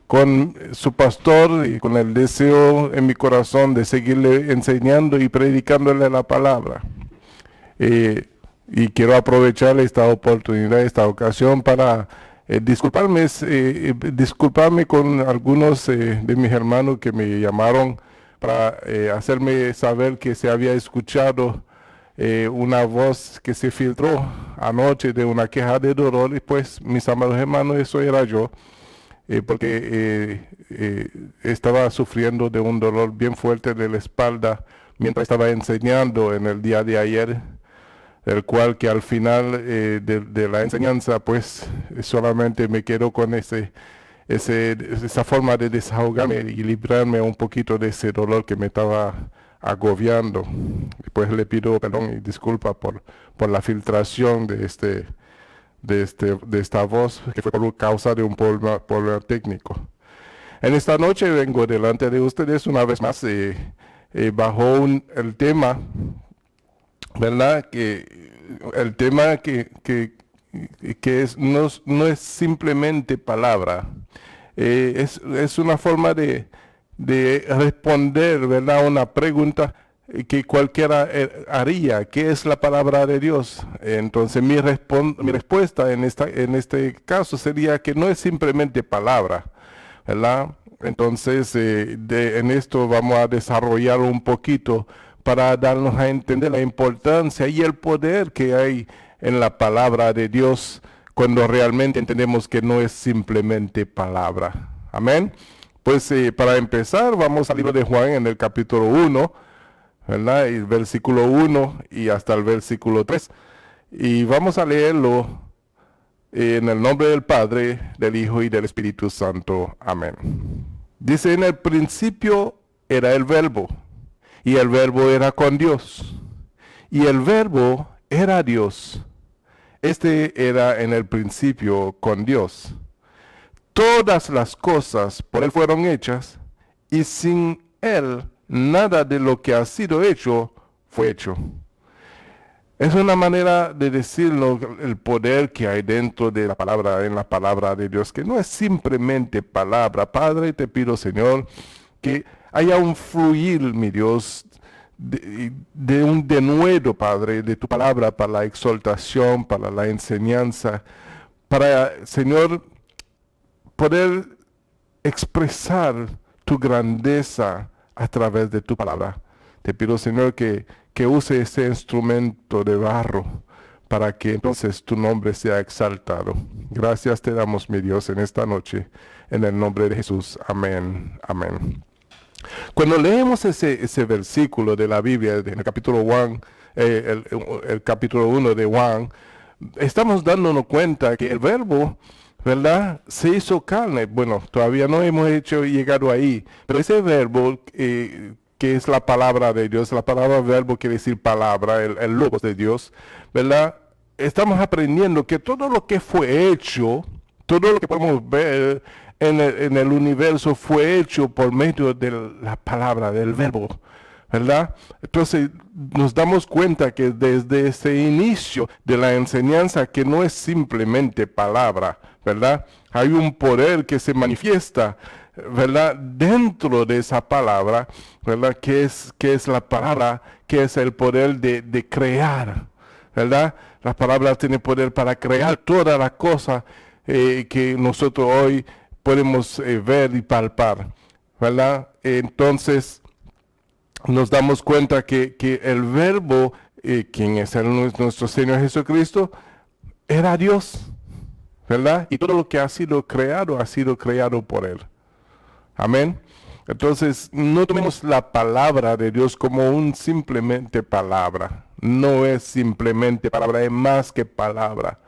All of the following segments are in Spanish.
con su pastor y con el deseo en mi corazón de seguirle enseñando y predicándole la palabra. Eh, y quiero aprovechar esta oportunidad, esta ocasión para disculparme con algunos de mis hermanos que me llamaron para hacerme saber que se había escuchado una voz que se filtró anoche de una queja de dolor. Y pues, mis amados hermanos, eso era yo, porque estaba sufriendo de un dolor bien fuerte de la espalda mientras estaba enseñando en el día de ayer, el cual que al final de la enseñanza pues solamente me quedo con esa forma de desahogarme y librarme un poquito de ese dolor que me estaba agobiando. Pues le pido perdón y disculpa por la filtración de esta voz, que fue por causa de un problema técnico. En esta noche vengo delante de ustedes una vez más bajo el tema, ¿verdad? El tema no es simplemente palabra. Es una forma de responder, ¿verdad? Una pregunta que cualquiera haría. ¿Qué es la palabra de Dios? Entonces mi respuesta en este caso sería que no es simplemente palabra, ¿verdad? Entonces en esto vamos a desarrollar un poquito para darnos a entender la importancia y el poder que hay en la palabra de Dios cuando realmente entendemos que no es simplemente palabra. Amén. Pues para empezar vamos al libro de Juan en el capítulo 1, ¿verdad? El versículo 1 y hasta el versículo 3. Y vamos a leerlo en el nombre del Padre, del Hijo y del Espíritu Santo. Amén. Dice: en el principio era el Verbo, y el Verbo era con Dios, y el Verbo era Dios. Este era en el principio con Dios. Todas las cosas por Él fueron hechas, y sin Él nada de lo que ha sido hecho fue hecho. Es una manera de decirlo, el poder que hay dentro de la palabra, en la palabra de Dios, que no es simplemente palabra. Padre, te pido, Señor, que haya un fluir, mi Dios, de un denuedo, Padre, de tu palabra para la exaltación, para la enseñanza, para, Señor, poder expresar tu grandeza a través de tu palabra. Te pido, Señor, que use este instrumento de barro para que entonces tu nombre sea exaltado. Gracias te damos, mi Dios, en esta noche, en el nombre de Jesús. Amén. Amén. Cuando leemos ese versículo de la Biblia, en el capítulo 1, el capítulo 1 de Juan, estamos dándonos cuenta que el verbo, ¿verdad?, se hizo carne. Bueno, todavía no hemos llegado ahí, pero ese verbo que es la palabra de Dios, la palabra verbo quiere decir palabra, el logos de Dios, ¿verdad? Estamos aprendiendo que todo lo que fue hecho, todo lo que podemos ver en el universo fue hecho por medio de la palabra, del verbo, ¿verdad? Entonces nos damos cuenta que desde ese inicio de la enseñanza, que no es simplemente palabra, ¿verdad? Hay un poder que se manifiesta, ¿verdad?, dentro de esa palabra, ¿verdad?, que es la palabra, que es el poder de crear, ¿verdad? La palabra tiene poder para crear toda la cosa que nosotros hoy podemos ver y palpar, ¿verdad? Entonces nos damos cuenta que el verbo, quien es nuestro Señor Jesucristo, era Dios, ¿verdad? Y todo lo que ha sido creado por Él. Amén. Entonces, no tomemos la palabra de Dios como un simplemente palabra. No es simplemente palabra, es más que palabra.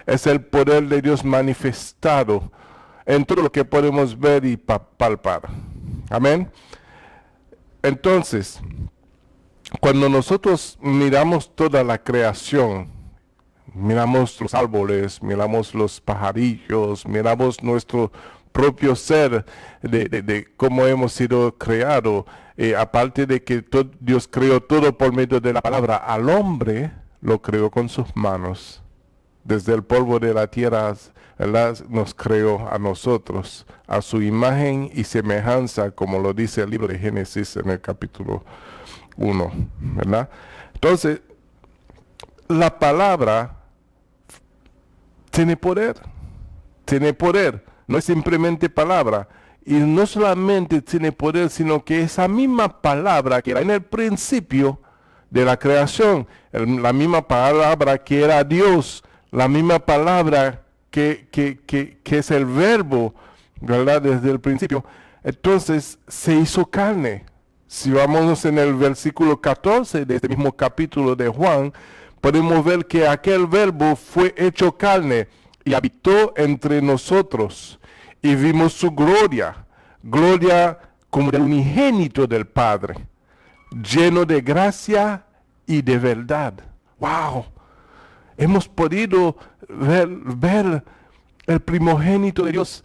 Es el poder de Dios manifestado en todo lo que podemos ver y palpar. Amén. Entonces, cuando nosotros miramos toda la creación, miramos los árboles, miramos los pajarillos, miramos nuestro propio ser, de cómo hemos sido creados, aparte de que Dios creó todo por medio de la palabra, al hombre lo creó con sus manos. desde el polvo de la tierra, ¿verdad?, nos creó a nosotros, a su imagen y semejanza, como lo dice el libro de Génesis en el capítulo 1, ¿verdad? Entonces, la palabra tiene poder, no es simplemente palabra, y no solamente tiene poder, sino que esa misma palabra que era en el principio de la creación, la misma palabra que era Dios, la misma palabra que es el verbo, ¿verdad?, desde el principio, entonces se hizo carne. Si vamos en el versículo 14 de este mismo capítulo de Juan, podemos ver que aquel verbo fue hecho carne y habitó entre nosotros, y vimos su gloria, gloria como del unigénito del Padre, lleno de gracia y de verdad. ¡Wow! Hemos podido ver el primogénito de Dios,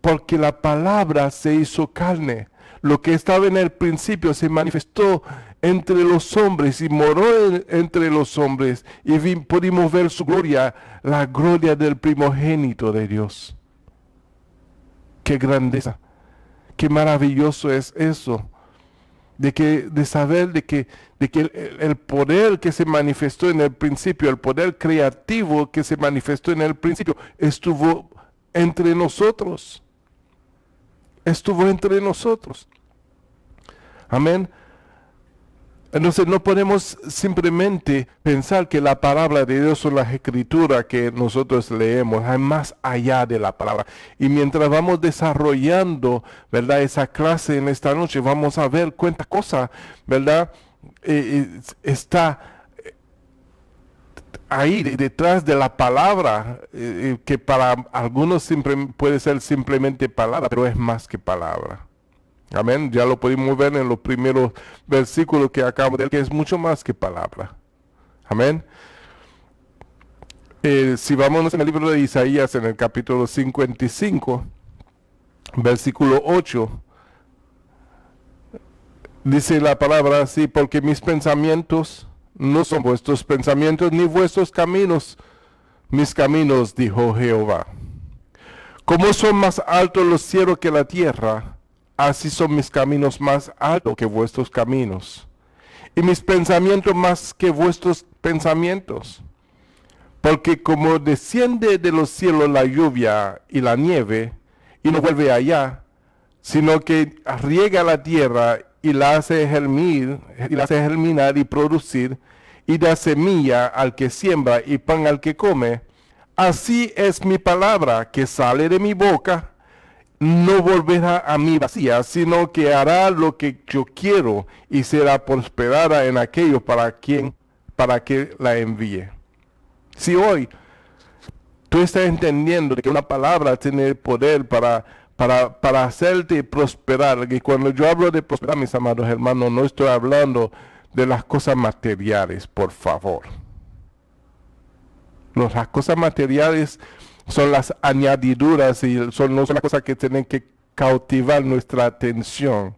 porque la palabra se hizo carne. Lo que estaba en el principio se manifestó entre los hombres y moró entre los hombres, y pudimos ver su gloria, la gloria del primogénito de Dios. ¡Qué grandeza! ¡Qué maravilloso es eso! De saber de que el poder que se manifestó en el principio, el poder creativo que se manifestó en el principio, estuvo entre nosotros. Estuvo entre nosotros. Amén. Entonces no podemos simplemente pensar que la palabra de Dios son las escrituras que nosotros leemos, hay más allá de la palabra. Y mientras vamos desarrollando, ¿verdad?, esa clase en esta noche, vamos a ver cuántas cosas, ¿verdad?, está ahí detrás de la palabra, que para algunos puede ser simplemente palabra, pero es más que palabra. Amén, ya lo pudimos ver en los primeros versículos que acabamos de ver, que es mucho más que palabra. Amén. Si vamos en el libro de Isaías, en el capítulo 55, versículo 8, dice la palabra así: porque mis pensamientos no son vuestros pensamientos, ni vuestros caminos mis caminos, dijo Jehová. Como son más altos los cielos que la tierra, así son mis caminos más altos que vuestros caminos, y mis pensamientos más que vuestros pensamientos. Porque como desciende de los cielos la lluvia y la nieve, y no vuelve allá, sino que riega la tierra y la hace germinar y producir, y da semilla al que siembra y pan al que come, así es mi palabra que sale de mi boca. No volverá a mí vacía, sino que hará lo que yo quiero, y será prosperada en aquello para que la envíe. Si hoy tú estás entendiendo que una palabra tiene poder para hacerte prosperar, y cuando yo hablo de prosperar, mis amados hermanos, no estoy hablando de las cosas materiales, por favor. Las cosas materiales son las añadiduras y no son las cosas que tienen que cautivar nuestra atención.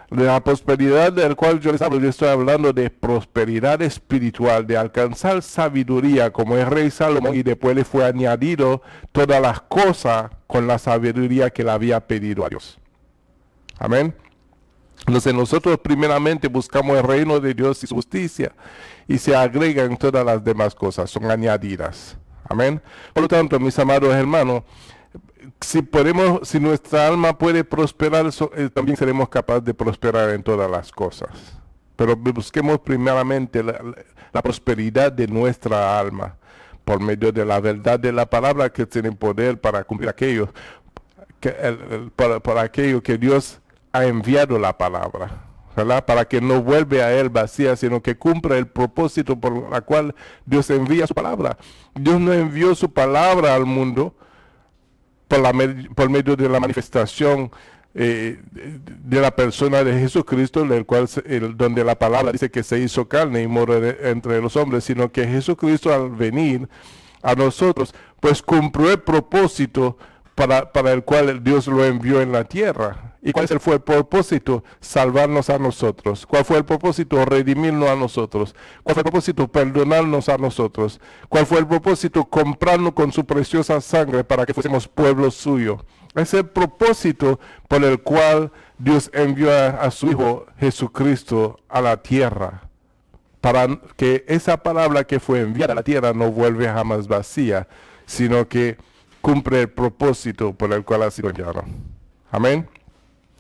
De la prosperidad del cual yo les hablo, yo estoy hablando de prosperidad espiritual, de alcanzar sabiduría como el rey Salomón, y después le fue añadido todas las cosas con la sabiduría que le había pedido a Dios. Amén. Entonces nosotros primeramente buscamos el reino de Dios y su justicia, y se agregan todas las demás cosas, son añadidas. Amén. Por lo tanto, mis amados hermanos, si nuestra alma puede prosperar, también seremos capaces de prosperar en todas las cosas. Pero busquemos primeramente la prosperidad de nuestra alma, por medio de la verdad de la palabra, que tiene poder para cumplir aquello que Dios ha enviado la palabra, ¿verdad? Para que no vuelva a él vacía, sino que cumpla el propósito por el cual Dios envía su palabra. Dios no envió su palabra al mundo por medio de la manifestación de la persona de Jesucristo, donde la palabra dice que se hizo carne y moró entre los hombres, sino que Jesucristo, al venir a nosotros, pues cumplió el propósito para el cual Dios lo envió en la tierra. ¿Y cuál fue el propósito? Salvarnos a nosotros. ¿Cuál fue el propósito? Redimirnos a nosotros. ¿Cuál fue el propósito? Perdonarnos a nosotros. ¿Cuál fue el propósito? Comprarnos con su preciosa sangre para que fuésemos pueblo suyo. Es el propósito por el cual Dios envió a su Hijo Jesucristo a la tierra. Para que esa palabra que fue enviada a la tierra no vuelva jamás vacía, sino que cumple el propósito por el cual ha sido enviado. Amén.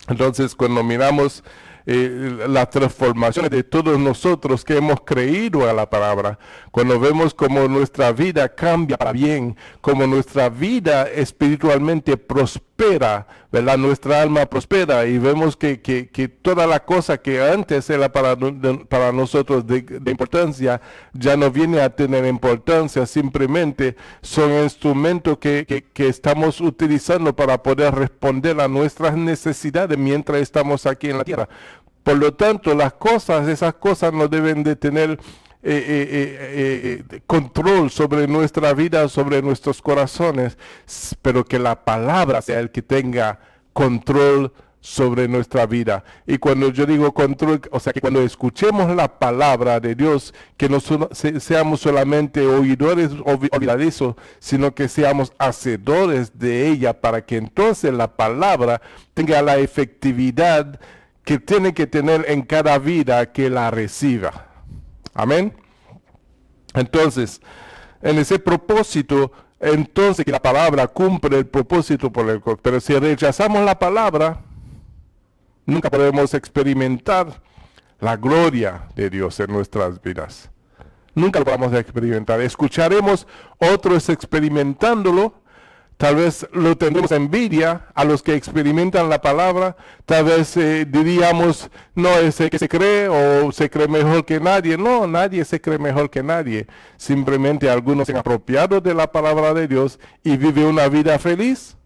Entonces, cuando miramos las transformaciones de todos nosotros que hemos creído a la palabra, cuando vemos cómo nuestra vida cambia para bien, cómo nuestra vida espiritualmente prospera, ¿verdad? Nuestra alma prospera y vemos que toda la cosa que antes era para nosotros de importancia, ya no viene a tener importancia, simplemente son instrumentos que estamos utilizando para poder responder a nuestras necesidades mientras estamos aquí en la tierra. Por lo tanto, esas cosas no deben de tener control sobre nuestra vida, sobre nuestros corazones, pero que la palabra sea el que tenga control sobre nuestra vida. Y cuando yo digo control, o sea que cuando escuchemos la palabra de Dios, que no seamos solamente oidores olvidadizos, sino que seamos hacedores de ella, para que entonces la palabra tenga la efectividad que tiene que tener en cada vida que la reciba. Amén. Entonces, en ese propósito, entonces que la palabra cumple el propósito por el cual. Pero si rechazamos la palabra, nunca podemos experimentar la gloria de Dios en nuestras vidas. Nunca lo vamos a experimentar. Escucharemos otros experimentándolo. Tal vez lo tendremos envidia a los que experimentan la palabra. Tal vez diríamos, no, ese que se cree o se cree mejor que nadie. No, nadie se cree mejor que nadie. Simplemente algunos se han apropiado de la palabra de Dios y viven una vida feliz,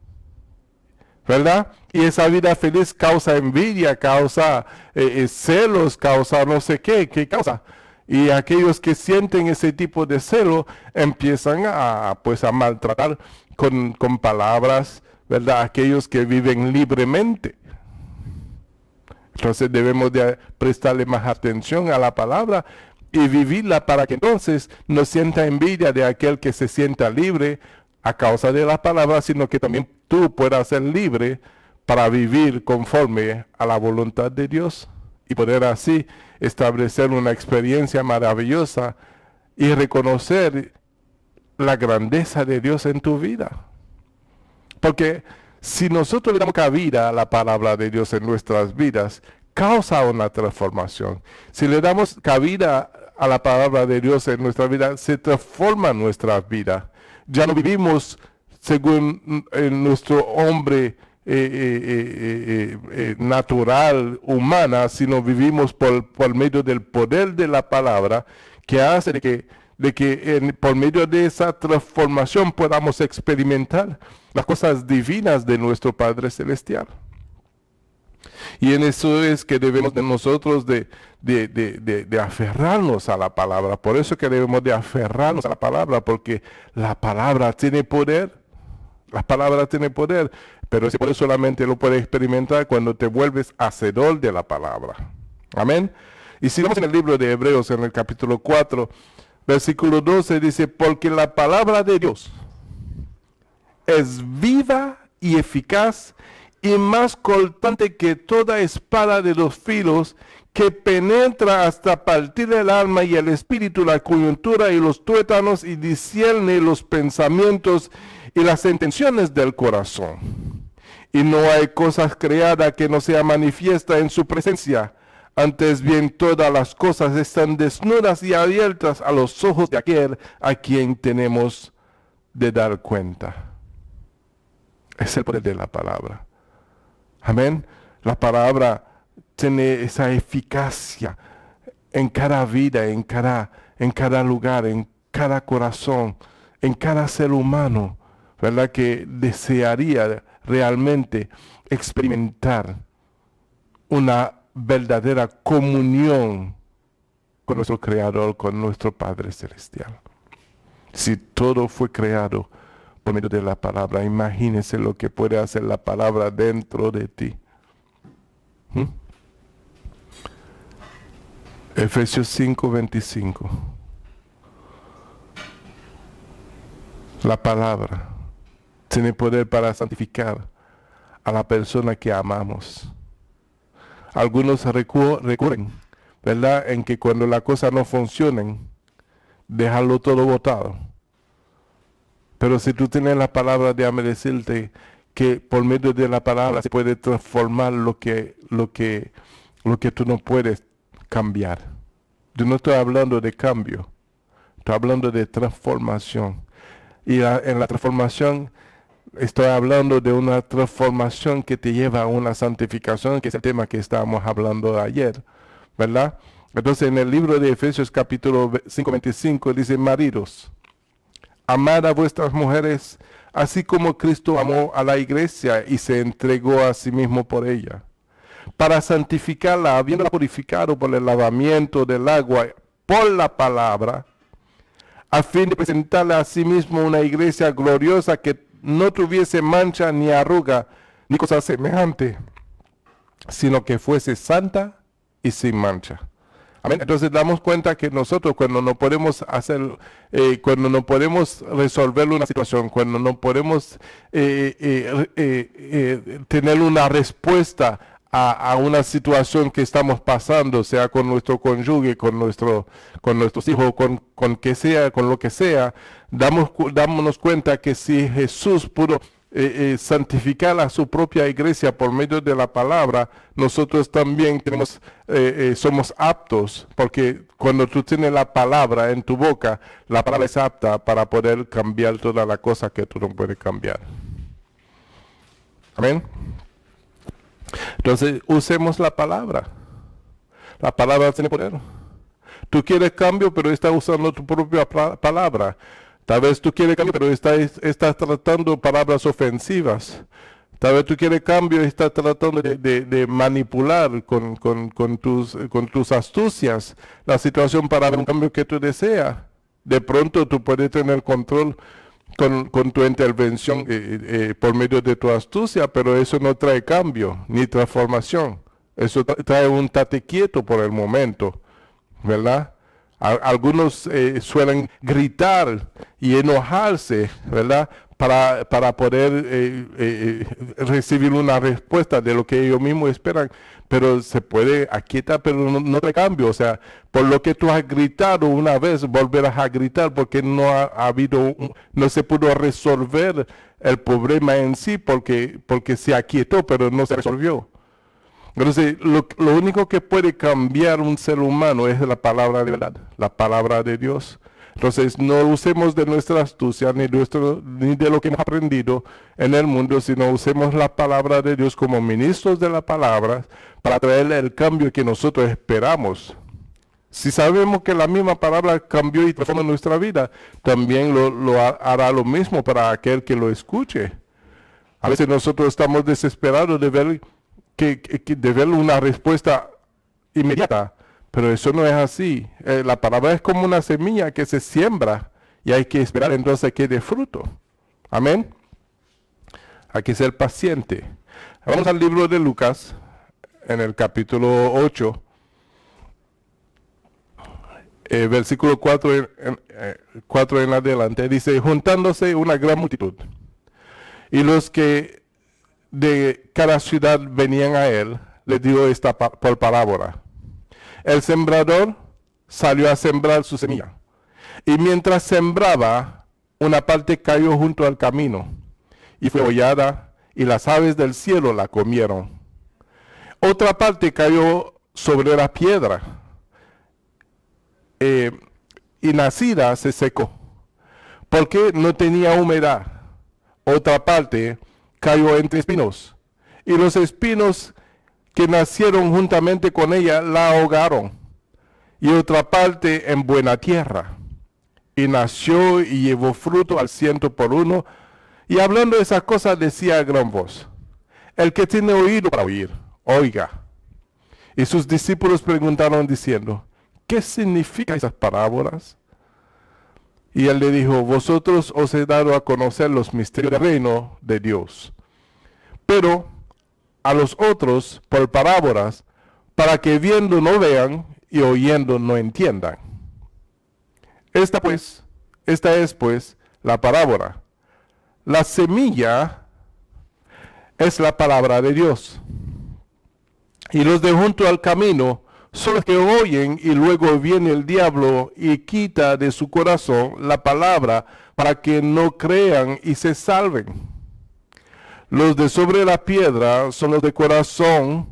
¿verdad? Y esa vida feliz causa envidia, causa celos, causa no sé qué causa. Y aquellos que sienten ese tipo de celo empiezan a maltratar con palabras, ¿verdad? Aquellos que viven libremente. Entonces debemos de prestarle más atención a la palabra y vivirla para que entonces no sienta envidia de aquel que se sienta libre a causa de la palabra, sino que también tú puedas ser libre para vivir conforme a la voluntad de Dios y poder así establecer una experiencia maravillosa y reconocer la grandeza de Dios en tu vida. Porque si nosotros le damos cabida a la palabra de Dios en nuestras vidas, causa una transformación. Si le damos cabida a la palabra de Dios en nuestra vida, se transforma nuestra vida. Ya no vivimos según nuestro hombre natural, humana, sino vivimos por medio del poder de la palabra, que hace de que por medio de esa transformación podamos experimentar las cosas divinas de nuestro Padre Celestial. Y en eso es que debemos de nosotros de aferrarnos a la palabra. Por eso que debemos de aferrarnos a la palabra, porque la palabra tiene poder. La palabra tiene poder, pero ese poder solamente lo puedes experimentar cuando te vuelves hacedor de la palabra. Amén. Y si vamos en el libro de Hebreos, en el capítulo 4, versículo 12, dice, porque la palabra de Dios es viva y eficaz y más cortante que toda espada de 2 filos, que penetra hasta partir el alma y el espíritu, la coyuntura y los tuétanos, y discierne los pensamientos y las intenciones del corazón. Y no hay cosas creadas que no sea manifiesta en su presencia. Antes bien, todas las cosas están desnudas y abiertas a los ojos de aquel a quien tenemos de dar cuenta. Es el poder de la palabra. Amén. La palabra tiene esa eficacia en cada vida, en cada lugar, en cada corazón, en cada ser humano, ¿verdad? Que desearía realmente experimentar una verdadera comunión con nuestro Creador, con nuestro Padre Celestial. Si todo fue creado por medio de la palabra, imagínense lo que puede hacer la palabra dentro de ti. ¿Mm? Efesios 5:25. La palabra tiene poder para santificar a la persona que amamos. Algunos recurren, ¿verdad?, en que cuando las cosas no funcionan, dejarlo todo botado. Pero si tú tienes la palabra, déjame decirte que por medio de la palabra se puede transformar lo que tú no puedes cambiar. Yo no estoy hablando de cambio, estoy hablando de transformación. Y en la transformación estoy hablando de una transformación que te lleva a una santificación, que es el tema que estábamos hablando ayer, ¿verdad? Entonces en el libro de Efesios capítulo 5:25 dice: maridos, amad a vuestras mujeres, así como Cristo amó a la iglesia y se entregó a sí mismo por ella, para santificarla, habiéndola purificado por el lavamiento del agua, por la palabra, a fin de presentarla a sí mismo una iglesia gloriosa que no tuviese mancha ni arruga, ni cosa semejante, sino que fuese santa y sin mancha. Amén. Entonces damos cuenta que nosotros cuando no podemos cuando no podemos resolver una situación, cuando no podemos tener una respuesta a una situación que estamos pasando, sea con nuestro cónyuge, con nuestros hijos, con que sea, con lo que sea, dámonos cuenta que si Jesús pudo santificar a su propia iglesia por medio de la palabra, nosotros también somos aptos, porque cuando tú tienes la palabra en tu boca, la palabra es apta para poder cambiar toda la cosa que tú no puedes cambiar. Amén. Entonces usemos la palabra. La palabra tiene poder. Tú quieres cambio, pero estás usando tu propia palabra. Tal vez tú quieres cambio, pero estás tratando palabras ofensivas. Tal vez tú quieres cambio y estás tratando de manipular con tus astucias la situación para ver un cambio que tú deseas. De pronto tú puedes tener control con tu intervención por medio de tu astucia, pero eso no trae cambio ni transformación. Eso trae un tate quieto por el momento, ¿verdad? Algunos suelen gritar y enojarse, ¿verdad?, para poder recibir una respuesta de lo que ellos mismos esperan, pero se puede aquietar, pero no trae cambio. O sea, por lo que tú has gritado una vez, volverás a gritar porque no se pudo resolver el problema en sí, porque se aquietó, pero no se resolvió. Entonces, lo único que puede cambiar un ser humano es la palabra de verdad, la palabra de Dios. Entonces, no usemos de nuestra astucia ni de lo que hemos aprendido en el mundo, sino usemos la palabra de Dios como ministros de la palabra para traer el cambio que nosotros esperamos. Si sabemos que la misma palabra cambió y transforma nuestra vida, también lo hará lo mismo para aquel que lo escuche. A veces nosotros estamos desesperados de ver de ver una respuesta inmediata, pero eso no es así. La palabra es como una semilla que se siembra y hay que esperar entonces que dé fruto. Amén. Hay que ser paciente. Vamos al libro de Lucas, en el capítulo 8, versículo 4 en adelante, dice: juntándose una gran multitud, y los que de cada ciudad venían a él, les dio esta por parábola. El sembrador salió a sembrar su semilla, y mientras sembraba, una parte cayó junto al camino, y fue hollada, y las aves del cielo la comieron. Otra parte cayó sobre la piedra, y nacida se secó, porque no tenía humedad. Otra parte cayó entre espinos, y los espinos que nacieron juntamente con ella la ahogaron. Y otra parte en buena tierra, y nació y llevó fruto al 100 por 1. Y hablando de esas cosas decía a gran voz: el que tiene oído para oír, oiga. Y sus discípulos preguntaron diciendo: ¿qué significan esas parábolas? Y él le dijo: vosotros os he dado a conocer los misterios del reino de Dios, pero a los otros por parábolas, para que viendo no vean y oyendo no entiendan. Esta es pues la parábola. La semilla es la palabra de Dios. Y los de junto al camino son los que oyen, y luego viene el diablo y quita de su corazón la palabra para que no crean y se salven. Los de sobre la piedra son los de corazón,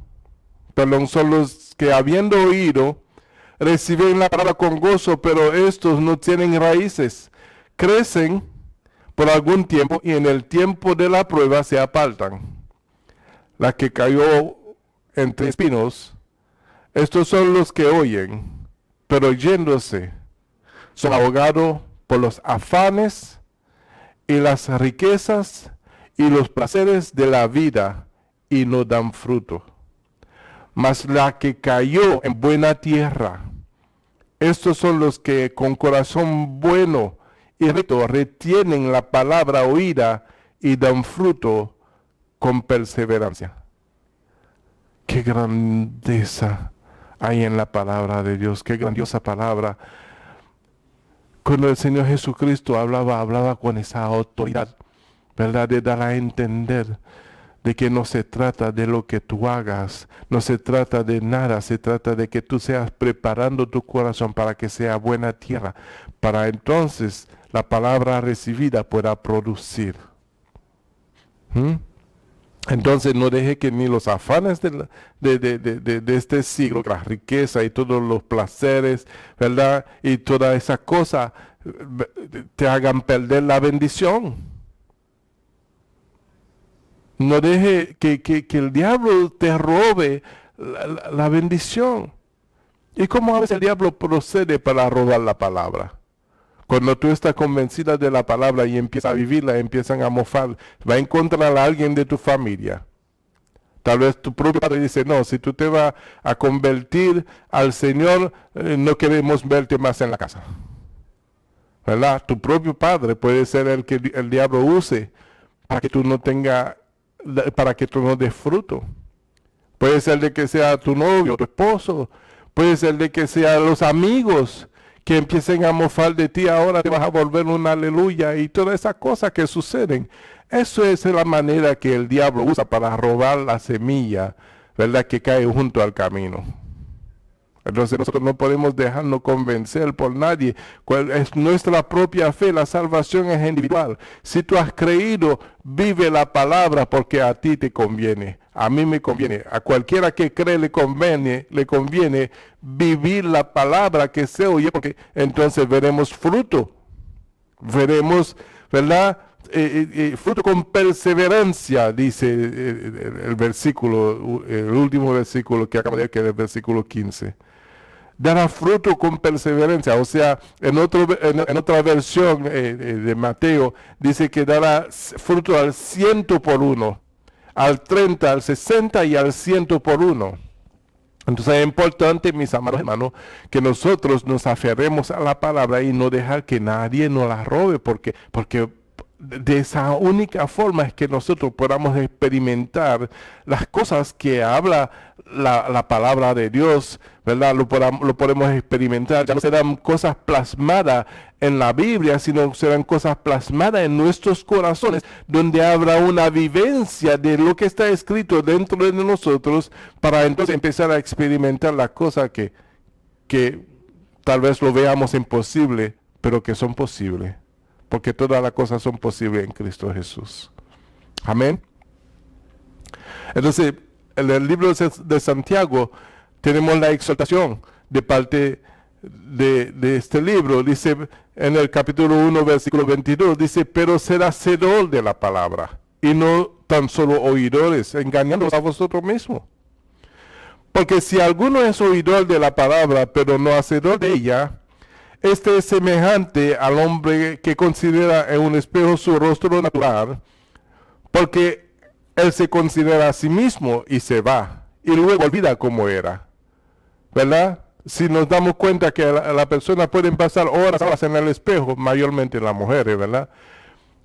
son los que habiendo oído, reciben la palabra con gozo, pero estos no tienen raíces. Crecen por algún tiempo y en el tiempo de la prueba se apartan. La que cayó entre espinos, estos son los que oyen, pero yéndose, son ahogados por los afanes y las riquezas y los placeres de la vida y no dan fruto. Mas la que cayó en buena tierra, estos son los que con corazón bueno y recto retienen la palabra oída y dan fruto con perseverancia. Qué grandeza hay en la palabra de Dios, qué grandiosa palabra. Cuando el Señor Jesucristo hablaba con esa autoridad, ¿verdad? De dar a entender de que no se trata de lo que tú hagas, no se trata de nada, se trata de que tú seas preparando tu corazón para que sea buena tierra, para entonces la palabra recibida pueda producir. Entonces no deje que ni los afanes de este siglo, la riqueza y todos los placeres, ¿verdad? Y toda esa cosa te hagan perder la bendición. No deje que el diablo te robe la bendición. ¿Y cómo a veces el diablo procede para robar la palabra? Cuando tú estás convencida de la palabra y empiezas a vivirla, empiezan a mofar, va a encontrar a alguien de tu familia. Tal vez tu propio padre dice, no, si tú te vas a convertir al Señor, no queremos verte más en la casa. ¿Verdad? Tu propio padre puede ser el que el diablo use para que tú no des fruto. Puede ser de que sea tu novio, tu esposo, puede ser de que sean los amigos que empiecen a mofar de ti, ahora te vas a volver un aleluya y todas esas cosas que suceden. Eso es la manera que el diablo usa para robar la semilla, ¿verdad? Que cae junto al camino. Entonces nosotros no podemos dejarnos convencer por nadie. Es nuestra propia fe, la salvación es individual. Si tú has creído, vive la palabra porque a ti te conviene. A mí me conviene. A cualquiera que cree le conviene vivir la palabra que se oye, porque entonces veremos fruto. Veremos, ¿verdad? Fruto con perseverancia, dice el versículo, el último versículo que acabo de leer, que es el versículo 15. Dará fruto con perseverancia, o sea, en otra versión de Mateo, dice que dará fruto al 100 por 1, al 30, al 60 y al 100 por 1. Entonces es importante, mis amados hermanos, que nosotros nos aferremos a la palabra y no dejar que nadie nos la robe, porque de esa única forma es que nosotros podamos experimentar las cosas que habla la palabra de Dios, ¿verdad? Lo podemos experimentar. Ya no serán cosas plasmadas en la Biblia, sino serán cosas plasmadas en nuestros corazones, donde habrá una vivencia de lo que está escrito dentro de nosotros, para entonces empezar a experimentar las cosas que tal vez lo veamos imposible, pero que son posibles. Porque todas las cosas son posibles en Cristo Jesús. Amén. Entonces, en el libro de Santiago tenemos la exhortación de parte de este libro. Dice en el capítulo 1, versículo 22, dice, pero será hacedor de la palabra, y no tan solo oidores, engañándoos a vosotros mismos. Porque si alguno es oidor de la palabra, pero no hacedor de ella, este es semejante al hombre que considera en un espejo su rostro natural, porque él se considera a sí mismo y se va, y luego olvida cómo era. ¿Verdad? Si nos damos cuenta que la persona puede pasar horas en el espejo, mayormente las mujeres, ¿verdad?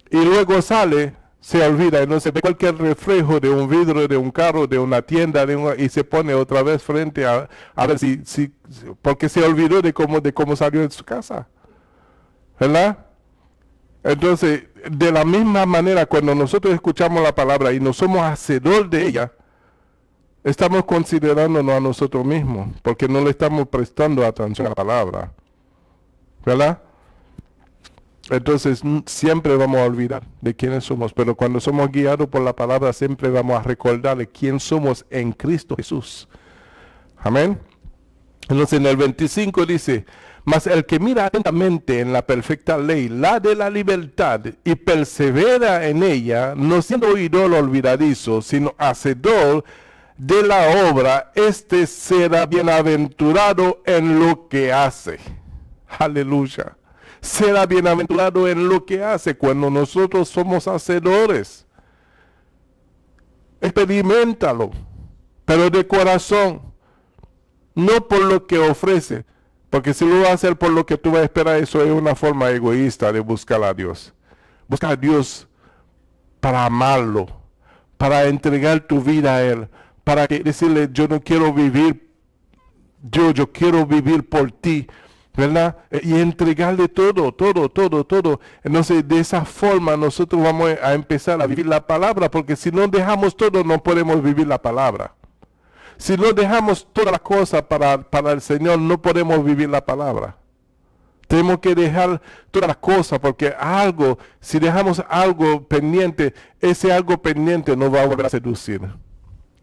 Y luego sale, se olvida y no se ve cualquier reflejo de un vidrio, de un carro, de una tienda, y se pone otra vez frente a ver porque se olvidó de cómo salió de su casa, ¿verdad? Entonces, de la misma manera, cuando nosotros escuchamos la palabra y no somos hacedor de ella, estamos considerándonos a nosotros mismos, porque no le estamos prestando atención a la palabra, ¿verdad? Entonces siempre vamos a olvidar de quiénes somos, pero cuando somos guiados por la palabra siempre vamos a recordar de quién somos en Cristo Jesús. Amén. Entonces en el 25 dice, mas el que mira atentamente en la perfecta ley, la de la libertad, y persevera en ella, no siendo oidor olvidadizo, sino hacedor de la obra, este será bienaventurado en lo que hace. Aleluya. Será bienaventurado en lo que hace cuando nosotros somos hacedores. Experiméntalo, pero de corazón, no por lo que ofrece, porque si lo vas a hacer por lo que tú vas a esperar, eso es una forma egoísta de buscar a Dios. Busca a Dios para amarlo, para entregar tu vida a Él, para decirle, yo no quiero vivir, yo quiero vivir por ti, ¿verdad? Y entregarle todo. Entonces, de esa forma nosotros vamos a empezar a vivir la palabra, porque si no dejamos todo, no podemos vivir la palabra. Si no dejamos todas las cosas para el Señor, no podemos vivir la palabra. Tenemos que dejar todas las cosas, porque si dejamos algo pendiente, ese algo pendiente nos va a volver a seducir.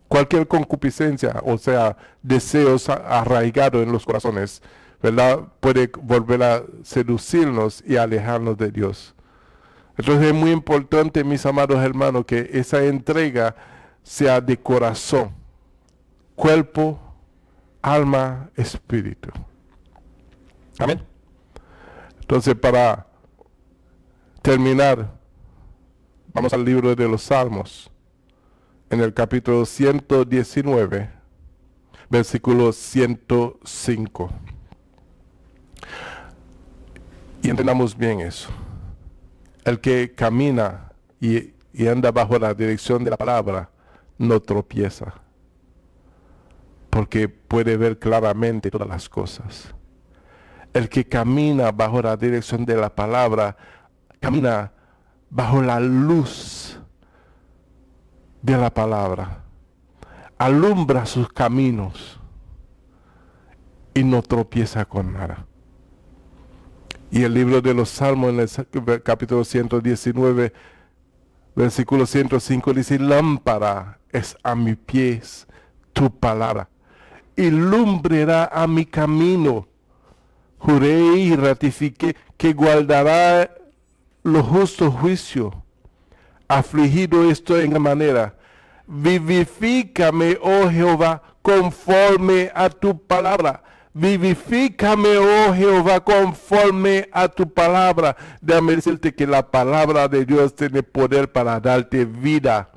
Cualquier concupiscencia, o sea, deseos arraigados en los corazones, ¿verdad? Puede volver a seducirnos y alejarnos de Dios. Entonces es muy importante, mis amados hermanos, que esa entrega sea de corazón, cuerpo, alma, espíritu. Amén. Entonces, para terminar, vamos al libro de los Salmos, en el capítulo 119, versículo 105. Y entendamos bien eso. El que camina y anda bajo la dirección de la palabra, no tropieza, porque puede ver claramente todas las cosas. El que camina bajo la dirección de la palabra, camina bajo la luz de la palabra, alumbra sus caminos y no tropieza con nada. Y el libro de los Salmos, en el capítulo 119, versículo 105, dice, lámpara es a mis pies tu palabra, y lumbrera a mi camino. Juré y ratifiqué que guardará los justos juicios. Afligido estoy en la manera. Vivifícame, oh Jehová, conforme a tu palabra. Vivifícame, oh Jehová, conforme a tu palabra. Déjame decirte que la palabra de Dios tiene poder para darte vida.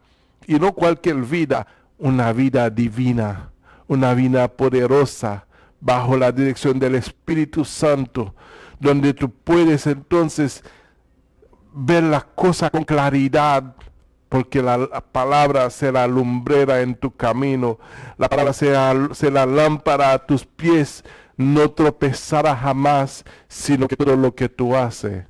Y no cualquier vida, una vida divina, una vida poderosa, bajo la dirección del Espíritu Santo, donde tú puedes entonces ver las cosas con claridad, porque la palabra será lumbrera en tu camino, la palabra será lámpara a tus pies, no tropezará jamás, sino que todo lo que tú haces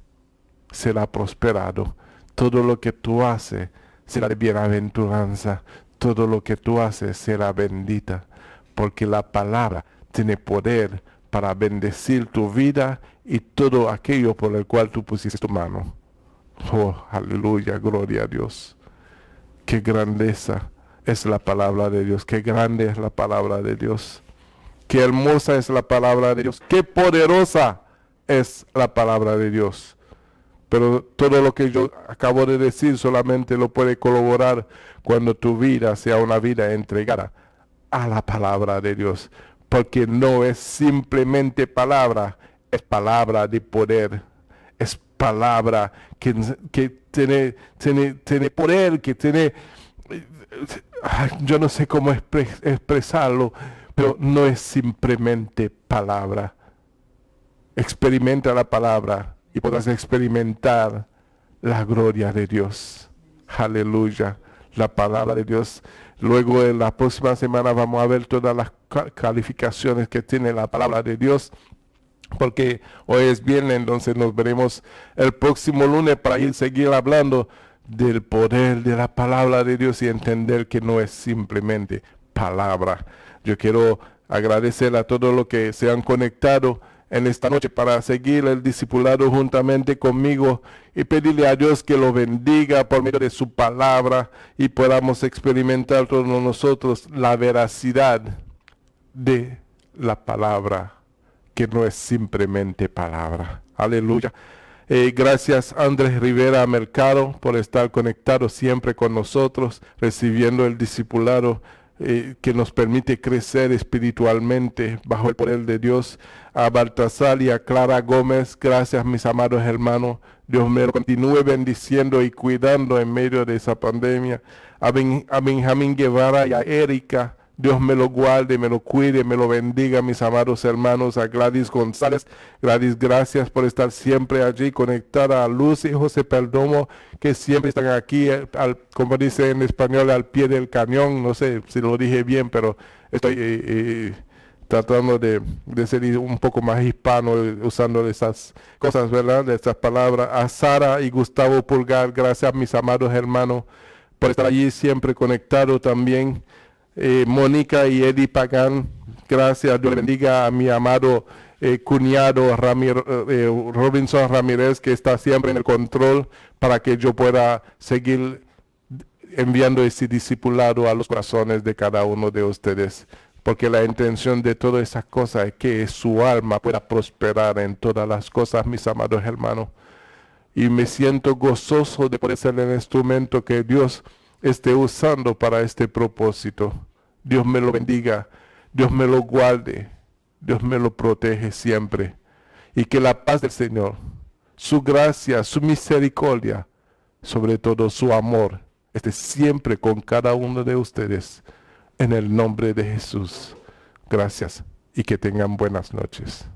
será prosperado, todo lo que tú haces será de bienaventuranza, todo lo que tú haces será bendita, porque la palabra tiene poder para bendecir tu vida y todo aquello por el cual tú pusiste tu mano. Oh, aleluya, gloria a Dios. Qué grandeza es la palabra de Dios, qué grande es la palabra de Dios, qué hermosa es la palabra de Dios, qué poderosa es la palabra de Dios. Pero todo lo que yo acabo de decir solamente lo puede corroborar cuando tu vida sea una vida entregada a la palabra de Dios. Porque no es simplemente palabra, es palabra de poder, es palabra que tiene poder, que tiene, yo no sé cómo expresarlo, pero no es simplemente palabra. Experimenta la palabra y podrás experimentar la gloria de Dios. Aleluya. La palabra de Dios. Luego en la próxima semana vamos a ver todas las calificaciones que tiene la palabra de Dios. Porque hoy es viernes, entonces nos veremos el próximo lunes para seguir hablando del poder de la palabra de Dios y entender que no es simplemente palabra. Yo quiero agradecer a todos los que se han conectado en esta noche para seguir el discipulado juntamente conmigo y pedirle a Dios que lo bendiga por medio de su palabra y podamos experimentar todos nosotros la veracidad de la palabra, que no es simplemente palabra. Aleluya. Gracias Andrés Rivera Mercado por estar conectado siempre con nosotros, recibiendo el discipulado que nos permite crecer espiritualmente bajo el poder de Dios. A Baltasar y a Clara Gómez, gracias mis amados hermanos. Dios me lo continúe bendiciendo y cuidando en medio de esa pandemia. A Benjamín Guevara y a Erika, Dios me lo guarde, me lo cuide, me lo bendiga, mis amados hermanos. A Gladys González, Gladys, gracias por estar siempre allí conectada. A Luz y José Perdomo, que siempre están aquí, como dice en español, al pie del cañón. No sé si lo dije bien, pero estoy tratando de ser un poco más hispano, usando esas cosas, ¿verdad? De esas palabras. A Sara y Gustavo Pulgar, gracias, mis amados hermanos, por estar allí siempre conectado también. Mónica y Eddie Pagán, gracias. Dios le bendiga a mi amado cuñado Robinson Ramírez, que está siempre en el control para que yo pueda seguir enviando ese discipulado a los corazones de cada uno de ustedes, porque la intención de todas esas cosas es que su alma pueda prosperar en todas las cosas, mis amados hermanos. Y me siento gozoso de poder ser el instrumento que Dios esté usando para este propósito. Dios me lo bendiga, Dios me lo guarde, Dios me lo protege siempre. Y que la paz del Señor, su gracia, su misericordia, sobre todo su amor, esté siempre con cada uno de ustedes. En el nombre de Jesús. Gracias y que tengan buenas noches.